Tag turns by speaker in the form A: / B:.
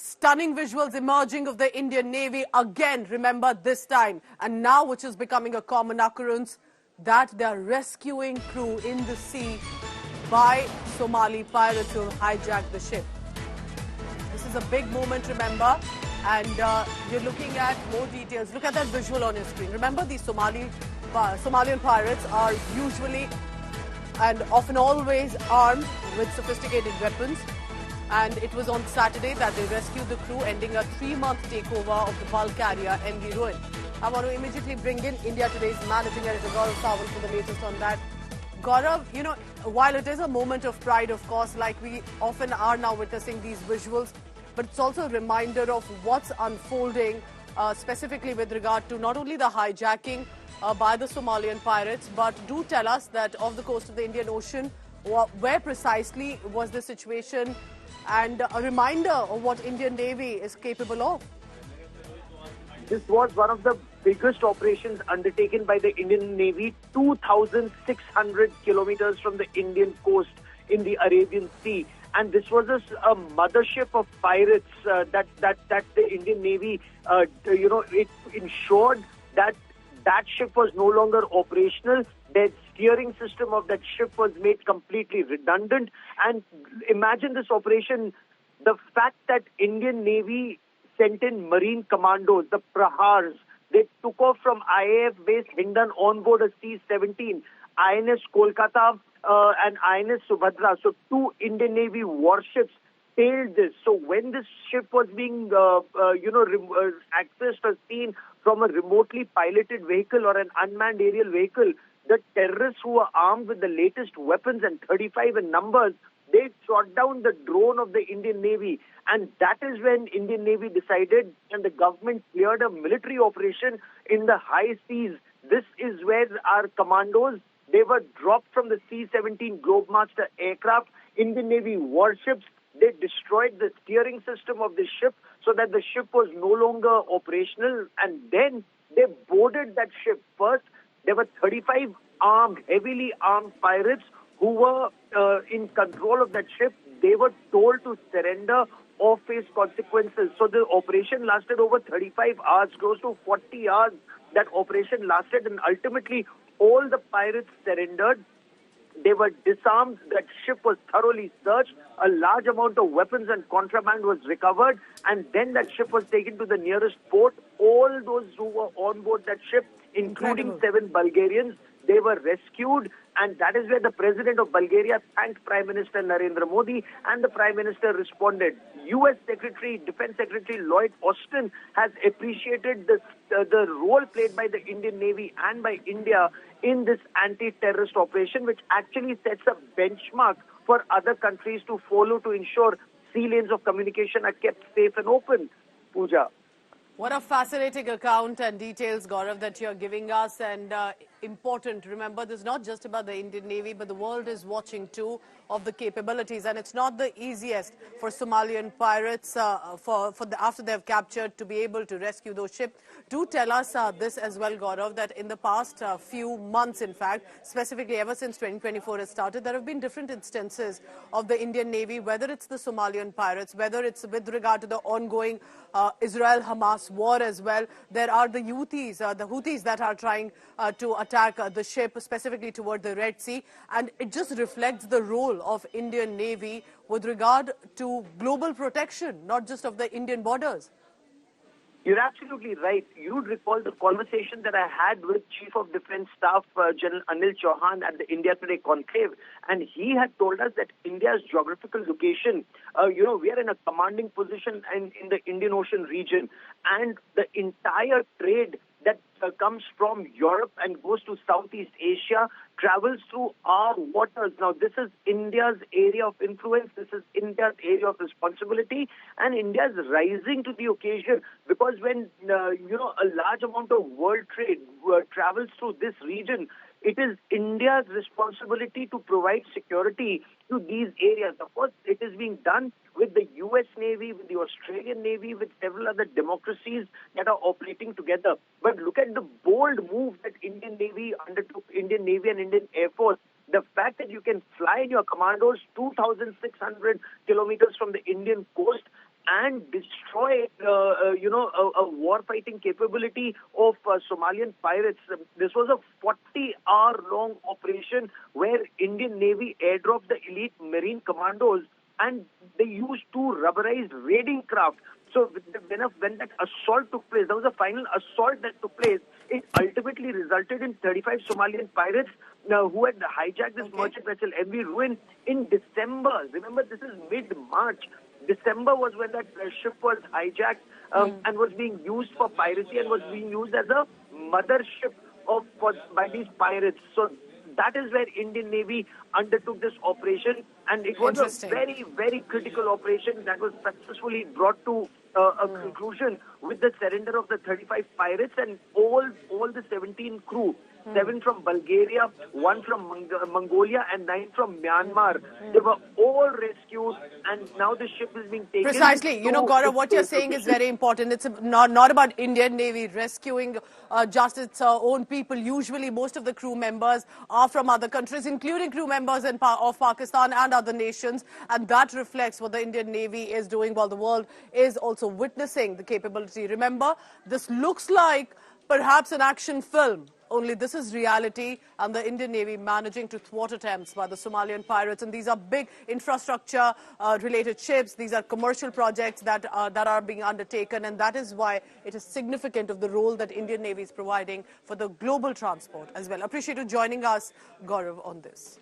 A: Stunning visuals emerging of the Indian Navy again, remember this time, and now which is becoming a common occurrence, that they are rescuing crew in the sea by Somali pirates who hijacked the ship. This is a big moment, remember, and you're looking at more details. Look at that visual on your screen. Remember, these Somalian pirates are usually and often always armed with sophisticated weapons. And it was on Saturday that they rescued the crew, ending a 3-month takeover of the bulk carrier MV Ruin. I want to immediately bring in India Today's managing editor Gaurav Sawant for the latest on that. Gaurav, you know, while it is a moment of pride, of course, like we often are now witnessing these visuals, but it's also a reminder of what's unfolding, specifically with regard to not only the hijacking by the Somalian pirates, but do tell us that off the coast of the Indian Ocean, where precisely was the situation, and a reminder of what Indian Navy is capable of.
B: This was one of the biggest operations undertaken by the Indian Navy, 2,600 kilometers from the Indian coast in the Arabian Sea. And this was a mothership of pirates that the Indian Navy, it ensured that that ship was no longer operational. The steering system of that ship was made completely redundant. And imagine this operation, the fact that Indian Navy sent in marine commandos, the Prahars. They took off from IAF base Hindan on board a C-17, INS Kolkata and INS Subhadra. So 2 Indian Navy warships sailed this. So when this ship was being, accessed or seen from a remotely piloted vehicle or an unmanned aerial vehicle, the terrorists who were armed with the latest weapons and 35 in numbers, they shot down the drone of the Indian Navy. And that is when Indian Navy decided and the government cleared a military operation in the high seas. This is where our commandos, they were dropped from the C-17 Globemaster aircraft, Indian Navy warships. They destroyed the steering system of the ship so that the ship was no longer operational. And then they boarded that ship first. There were 35 heavily armed pirates who were in control of that ship. They were told to surrender or face consequences. So the operation lasted over 35 hours, close to 40 hours. That operation lasted, and ultimately all the pirates surrendered. They were disarmed. That ship was thoroughly searched. A large amount of weapons and contraband was recovered, and then that ship was taken to the nearest port. All those who were on board that ship, including 7 Bulgarians, they were rescued, and that is where the President of Bulgaria thanked Prime Minister Narendra Modi, and the Prime Minister responded. U.S. Defense Secretary Lloyd Austin has appreciated the role played by the Indian Navy and by India in this anti-terrorist operation, which actually sets a benchmark for other countries to follow to ensure sea lanes of communication are kept safe and open. Pooja.
A: What a fascinating account and details, Gaurav, that you're giving us, and important. Remember, this is not just about the Indian Navy, but the world is watching too of the capabilities, and it's not the easiest for Somalian pirates after they've captured to be able to rescue those ships. Do tell us this as well, Gaurav, that in the past few months, in fact, specifically ever since 2024 has started, there have been different instances of the Indian Navy, whether it's the Somalian pirates, whether it's with regard to the ongoing Israel-Hamas war as well. There are the Houthis that are trying to attack the ship, specifically toward the Red Sea. And it just reflects the role of Indian Navy with regard to global protection, not just of the Indian borders.
B: You're absolutely right. You'd recall the conversation that I had with Chief of Defence Staff General Anil Chauhan at the India Today conclave, and he had told us that India's geographical location, we are in a commanding position in the Indian Ocean region, and the entire trade that comes from Europe and goes to Southeast Asia travels through our waters. Now, this is India's area of influence. This is India's area of responsibility, and India is rising to the occasion because when, a large amount of world trade travels through this region, it is India's responsibility to provide security to these areas. Of course, it is being done with the U.S. Navy, with the Australian Navy, with several other democracies that are operating together. But look at the bold move that Indian Navy undertook, Indian Navy and Indian Air Force. The fact that you can fly in your commandos 2,600 kilometers from the Indian coast and destroy, a war-fighting capability of Somalian pirates. This was a 40-hour-long operation where Indian Navy airdropped the elite marine commandos, and they used two rubberized raiding craft. So when that assault took place, there was a final assault that took place. It ultimately resulted in 35 Somalian pirates who had hijacked this merchant vessel MV Ruin in December. Remember, this is mid-March. December was when that ship was hijacked and was being used for piracy and was being used as a mothership by these pirates. So that is where Indian Navy undertook this operation, and it was a very, very critical operation that was successfully brought to a conclusion with the surrender of the 35 pirates and all the 17 crew. 7 from Bulgaria, 1 from Mongolia, and 9 from Myanmar. They were all rescued, and now the ship is being taken.
A: Precisely. You know, Gaurav, what you're saying is very important. It's not about Indian Navy rescuing just its own people. Usually, most of the crew members are from other countries, including crew members of Pakistan and other nations. And that reflects what the Indian Navy is doing while the world is also witnessing the capability. Remember, this looks like perhaps an action film. Only this is reality, and the Indian Navy managing to thwart attempts by the Somalian pirates. And these are big infrastructure-related ships. These are commercial projects that are being undertaken, and that is why it is significant of the role that Indian Navy is providing for the global transport as well. Appreciate you joining us, Gaurav, on this.